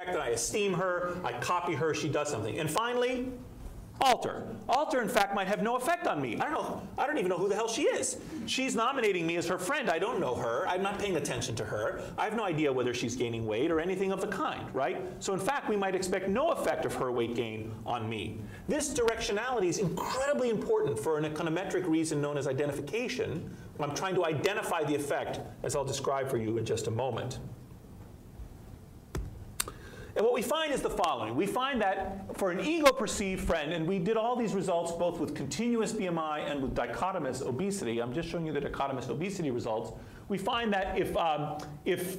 that I esteem her, I copy her, she does something. And finally, alter. Alter, in fact, might have no effect on me. I don't even know who the hell she is. She's nominating me as her friend. I don't know her. I'm not paying attention to her. I have no idea whether she's gaining weight or anything of the kind, right? So in fact, we might expect no effect of her weight gain on me. This directionality is incredibly important for an econometric reason known as identification. I'm trying to identify the effect, as I'll describe for you in just a moment. And what we find is the following. We find that for an ego-perceived friend, and we did all these results both with continuous BMI and with dichotomous obesity. I'm just showing you the dichotomous obesity results. We find that if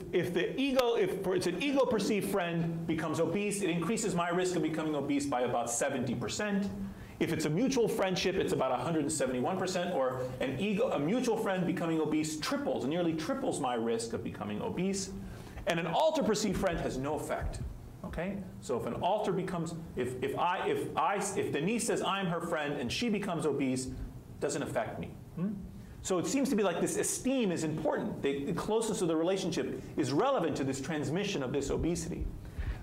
it's an ego-perceived friend becomes obese, it increases my risk of becoming obese by about 70%. If it's a mutual friendship, it's about 171%, or a mutual friend becoming obese triples, nearly triples my risk of becoming obese. And an alter-perceived friend has no effect. Okay? So if an alter becomes, if Denise says I'm her friend and she becomes obese, it doesn't affect me. So it seems to be like this esteem is important. The closeness of the relationship is relevant to this transmission of this obesity.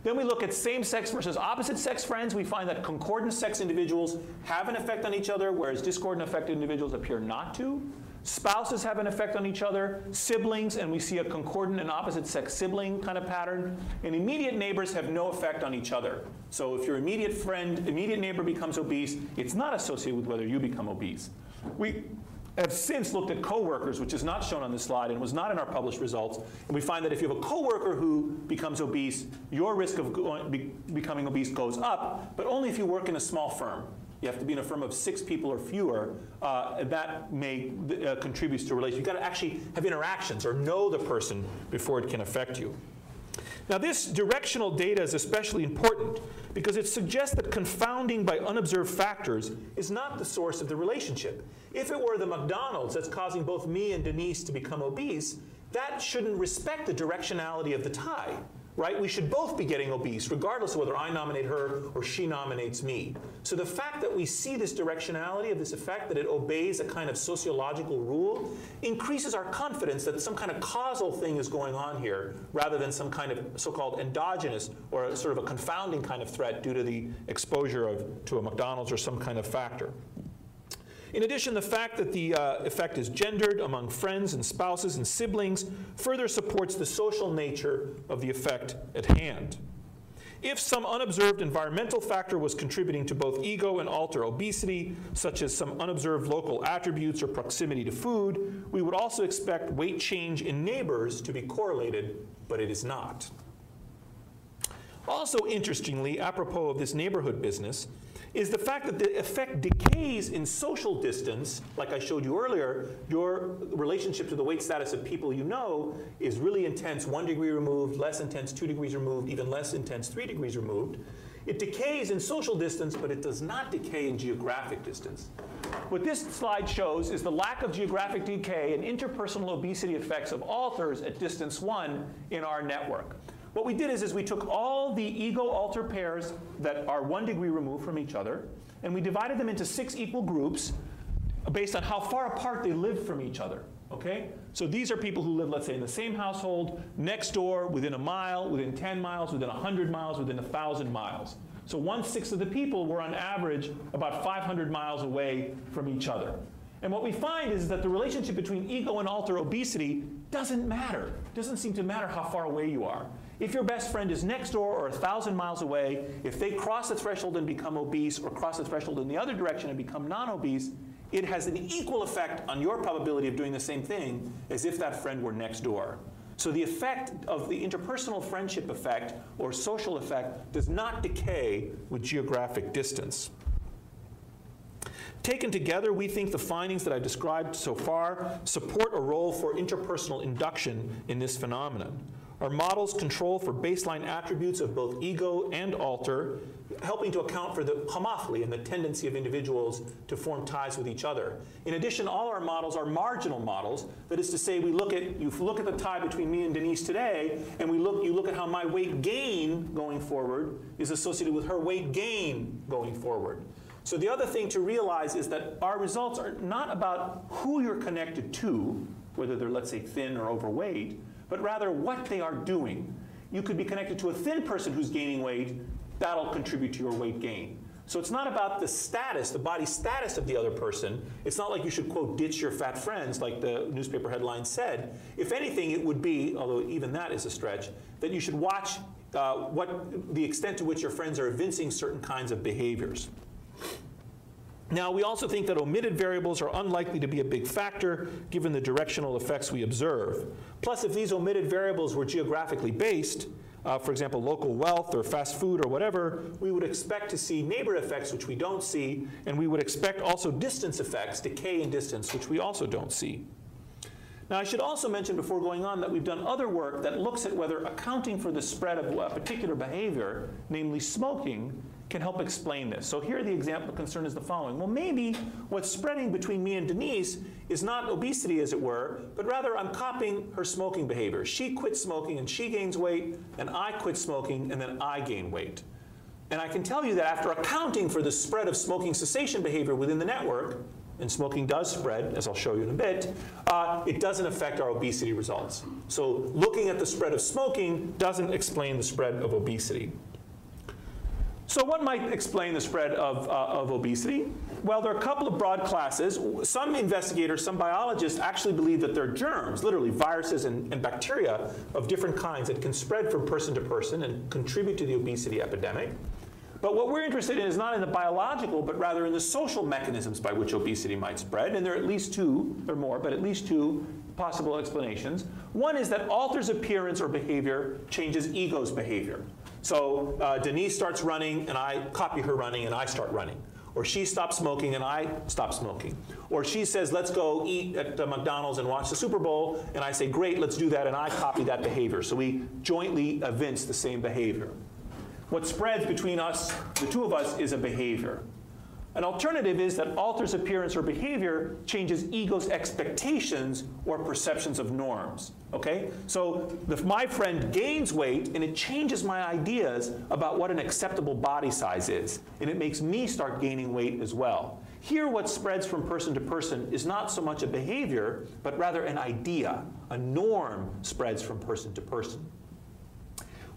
Then we look at same-sex versus opposite-sex friends. We find that concordant sex individuals have an effect on each other, whereas discordant affected individuals appear not to. Spouses have an effect on each other, siblings, and we see a concordant and opposite-sex sibling kind of pattern. And immediate neighbors have no effect on each other. So if your immediate neighbor becomes obese, it's not associated with whether you become obese. We have since looked at coworkers, which is not shown on this slide and was not in our published results. And we find that if you have a coworker who becomes obese, your risk of becoming obese goes up, but only if you work in a small firm. You have to be in a firm of 6 people or fewer. That may contribute to a relationship. You've got to actually have interactions or know the person before it can affect you. Now this directional data is especially important because it suggests that confounding by unobserved factors is not the source of the relationship. If it were the McDonald's that's causing both me and Denise to become obese, that shouldn't respect the directionality of the tie. Right? We should both be getting obese, regardless of whether I nominate her or she nominates me. So the fact that we see this directionality of this effect, that it obeys a kind of sociological rule, increases our confidence that some kind of causal thing is going on here, rather than some kind of so-called endogenous or sort of a confounding kind of threat due to the exposure to a McDonald's or some kind of factor. In addition, the fact that the effect is gendered among friends and spouses and siblings further supports the social nature of the effect at hand. If some unobserved environmental factor was contributing to both ego and alter obesity, such as some unobserved local attributes or proximity to food, we would also expect weight change in neighbors to be correlated, but it is not. Also interestingly, apropos of this neighborhood business, is the fact that the effect decays in social distance. Like I showed you earlier, your relationship to the weight status of people you know is really intense 1 degree removed, less intense 2 degrees removed, even less intense 3 degrees removed. It decays in social distance, but it does not decay in geographic distance. What this slide shows is the lack of geographic decay and interpersonal obesity effects of alters at distance 1 in our network. What we did is we took all the ego-alter pairs that are 1 degree removed from each other, and we divided them into 6 equal groups based on how far apart they lived from each other. Okay? So these are people who live, let's say, in the same household, next door, within a mile, within 10 miles, within 100 miles, within 1,000 miles. So 1/6 of the people were on average about 500 miles away from each other. And what we find is that the relationship between ego and alter obesity doesn't matter. It doesn't seem to matter how far away you are. If your best friend is next door or 1,000 miles away, if they cross the threshold and become obese or cross the threshold in the other direction and become non-obese, it has an equal effect on your probability of doing the same thing as if that friend were next door. So the effect of the interpersonal friendship effect or social effect does not decay with geographic distance. Taken together, we think the findings that I've described so far support a role for interpersonal induction in this phenomenon. Our models control for baseline attributes of both ego and alter, helping to account for the homophily and the tendency of individuals to form ties with each other. In addition, all our models are marginal models. That is to say, you look at the tie between me and Denise today, and you look at how my weight gain going forward is associated with her weight gain going forward. So the other thing to realize is that our results are not about who you're connected to, whether they're, let's say, thin or overweight, but rather what they are doing. you could be connected to a thin person who's gaining weight. That'll contribute to your weight gain. So it's not about the status, the body status of the other person. It's not like you should, quote, ditch your fat friends, like the newspaper headline said. If anything, it would be, although even that is a stretch, that you should watch the extent to which your friends are evincing certain kinds of behaviors. Now, we also think that omitted variables are unlikely to be a big factor given the directional effects we observe. Plus, if these omitted variables were geographically based, for example, local wealth or fast food or whatever, we would expect to see neighborhood effects, which we don't see, and we would expect also distance effects, decay in distance, which we also don't see. Now, I should also mention before going on that we've done other work that looks at whether accounting for the spread of a particular behavior, namely smoking, can help explain this. So here the example concern is the following. Well, maybe what's spreading between me and Denise is not obesity, as it were, but rather I'm copying her smoking behavior. She quits smoking and she gains weight, and I quit smoking and then I gain weight. And I can tell you that after accounting for the spread of smoking cessation behavior within the network, and smoking does spread, as I'll show you in a bit, it doesn't affect our obesity results. So looking at the spread of smoking doesn't explain the spread of obesity. So what might explain the spread of obesity? Well, there are a couple of broad classes. Some investigators, some biologists actually believe that there are germs, literally viruses and bacteria of different kinds that can spread from person to person and contribute to the obesity epidemic. But what we're interested in is not in the biological, but rather in the social mechanisms by which obesity might spread. And there are at least two, or more, but at least two possible explanations. One is that alters appearance or behavior changes ego's behavior. So Denise starts running, and I copy her running, and I start running. Or she stops smoking, and I stop smoking. Or she says, let's go eat at McDonald's and watch the Super Bowl, and I say, great, let's do that, and I copy that behavior. So we jointly evince the same behavior. What spreads between us, the two of us, is a behavior. An alternative is that alters appearance or behavior changes ego's expectations or perceptions of norms. Okay? So if my friend gains weight, and it changes my ideas about what an acceptable body size is, and it makes me start gaining weight as well. Here, what spreads from person to person is not so much a behavior, but rather an idea. A norm spreads from person to person.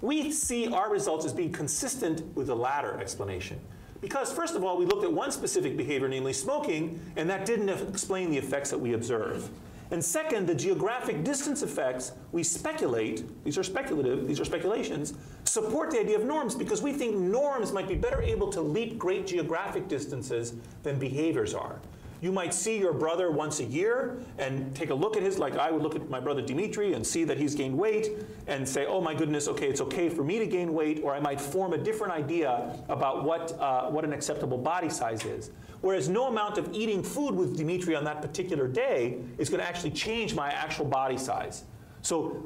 We see our results as being consistent with the latter explanation. Because, first of all, we looked at one specific behavior, namely smoking, and that didn't explain the effects that we observe. And second, the geographic distance effects, we speculate, these are speculative, these are speculations, support the idea of norms because we think norms might be better able to leap great geographic distances than behaviors are. You might see your brother once a year and take a look at his, like I would look at my brother Dimitri and see that he's gained weight and say, oh my goodness, okay, it's okay for me to gain weight, or I might form a different idea about what an acceptable body size is. Whereas no amount of eating food with Dimitri on that particular day is going to actually change my actual body size. So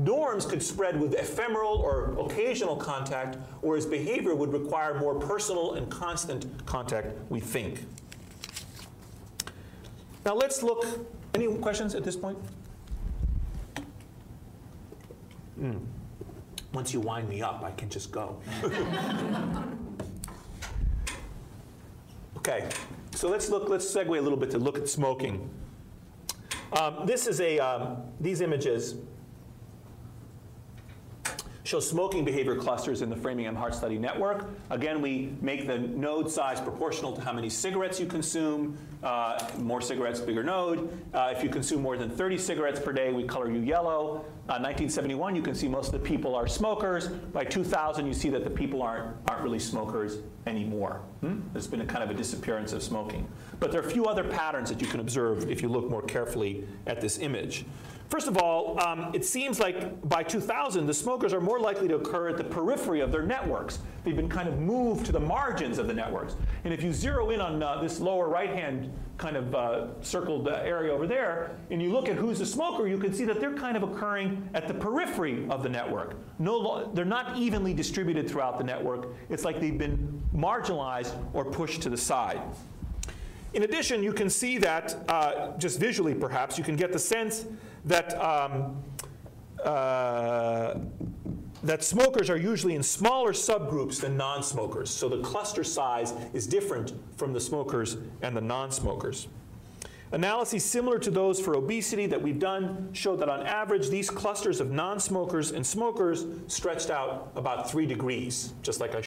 norms could spread with ephemeral or occasional contact, whereas behavior would require more personal and constant contact, we think. Now let's look, any questions at this point? Once you wind me up, I can just go. Okay, so let's segue a little bit to look at smoking. This is these images show smoking behavior clusters in the Framingham Heart Study Network. Again, we make the node size proportional to how many cigarettes you consume. More cigarettes, bigger node. If you consume more than 30 cigarettes per day, we color you yellow. 1971, you can see most of the people are smokers. By 2000, you see that the people aren't really smokers anymore. There's been a kind of a disappearance of smoking. But there are a few other patterns that you can observe if you look more carefully at this image. First of all, it seems like by 2000, the smokers are more likely to occur at the periphery of their networks. They've been kind of moved to the margins of the networks. And if you zero in on this lower right-hand kind of circled area over there, and you look at who's a smoker, you can see that they're kind of occurring at the periphery of the network. They're not evenly distributed throughout the network. It's like they've been marginalized or pushed to the side. In addition, you can see that, just visually perhaps, you can get the sense that, that smokers are usually in smaller subgroups than non-smokers. So the cluster size is different from the smokers and the non-smokers. Analyses similar to those for obesity that we've done show that on average, these clusters of non-smokers and smokers stretched out about 3 degrees, just like I